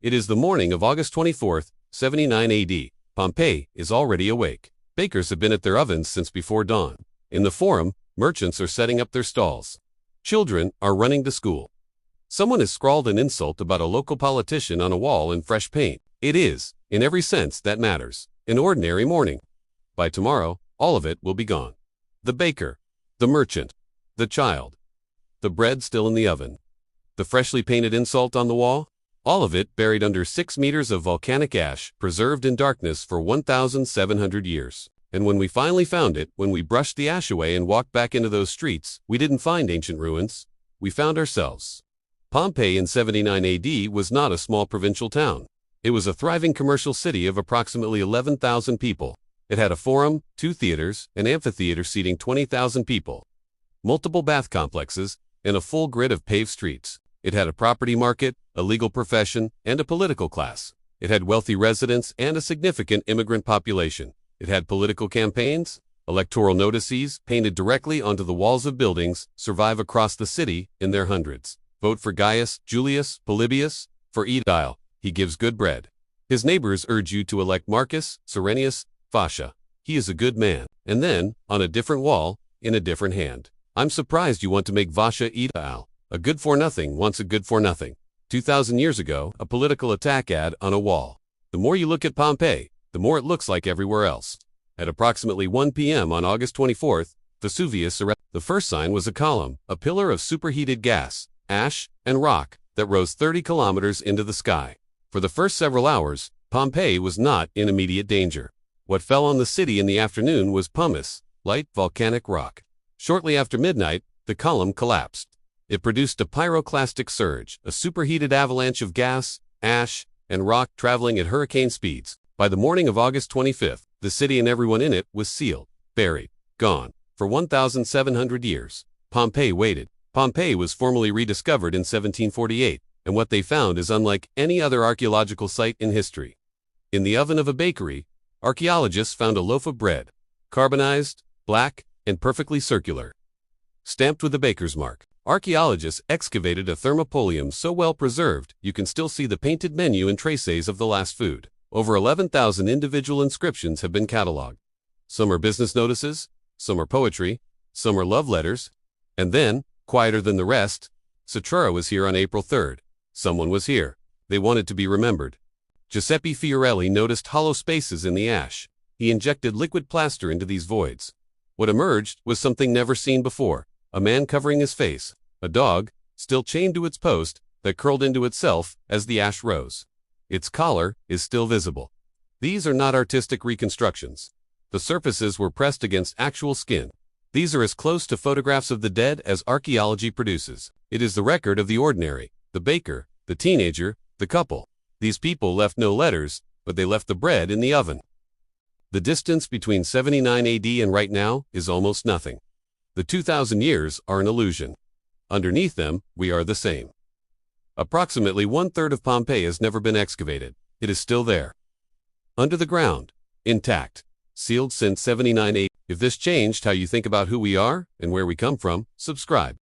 It is the morning of August 24th, 79 AD. Pompeii is already awake. Bakers have been at their ovens since before dawn. In the Forum, merchants are setting up their stalls. Children are running to school. Someone has scrawled an insult about a local politician on a wall in fresh paint. It is, in every sense that matters, an ordinary morning. By tomorrow, all of it will be gone. The baker, the merchant, the child, the bread still in the oven, the freshly painted insult on the wall, all of it buried under 6 meters of volcanic ash, preserved in darkness for 1,700 years. And when we finally found it, when we brushed the ash away and walked back into those streets, we didn't find ancient ruins. We found ourselves. Pompeii in 79 AD was not a small provincial town. It was a thriving commercial city of approximately 11,000 people. It had a forum, 2 theaters, an amphitheater seating 20,000 people, multiple bath complexes, and a full grid of paved streets. It had a property market, a legal profession, and a political class. It had wealthy residents and a significant immigrant population. It had political campaigns, electoral notices painted directly onto the walls of buildings survive across the city in their hundreds. Vote for Gaius, Julius, Polybius, for Edile. He gives good bread. His neighbors urge you to elect Marcus, Cyrenius, Fascia. He is a good man. And then, on a different wall, in a different hand, I'm surprised you want to make Vascia Edile. A good-for-nothing wants a good-for-nothing. 2,000 years ago, a political attack ad on a wall. The more you look at Pompeii, the more it looks like everywhere else. At approximately 1 p.m. on August 24th, Vesuvius erupted. The first sign was a column, a pillar of superheated gas, ash, and rock that rose 30 kilometers into the sky. For the first several hours, Pompeii was not in immediate danger. What fell on the city in the afternoon was pumice, light volcanic rock. Shortly after midnight, the column collapsed. It produced a pyroclastic surge, a superheated avalanche of gas, ash, and rock traveling at hurricane speeds. By the morning of August 25th, the city and everyone in it was sealed, buried, gone. For 1,700 years, Pompeii waited. Pompeii was formally rediscovered in 1748, and what they found is unlike any other archaeological site in history. In the oven of a bakery, archaeologists found a loaf of bread, carbonized, black, and perfectly circular, stamped with the baker's mark. Archaeologists excavated a thermopolium so well preserved you can still see the painted menu and traces of the last food. Over 11,000 individual inscriptions have been catalogued. Some are business notices, some are poetry, some are love letters, and then, quieter than the rest, Cetrara was here on April 3rd. Someone was here. They wanted to be remembered. Giuseppe Fiorelli noticed hollow spaces in the ash. He injected liquid plaster into these voids. What emerged was something never seen before. A man covering his face, a dog, still chained to its post, that curled into itself as the ash rose. Its collar is still visible. These are not artistic reconstructions. The surfaces were pressed against actual skin. These are as close to photographs of the dead as archaeology produces. It is the record of the ordinary, the baker, the teenager, the couple. These people left no letters, but they left the bread in the oven. The distance between 79 AD and right now is almost nothing. The 2,000 years are an illusion. Underneath them, we are the same. Approximately 1/3 of Pompeii has never been excavated. It is still there. Under the ground, intact, sealed since 79 AD. If this changed how you think about who we are and where we come from, subscribe.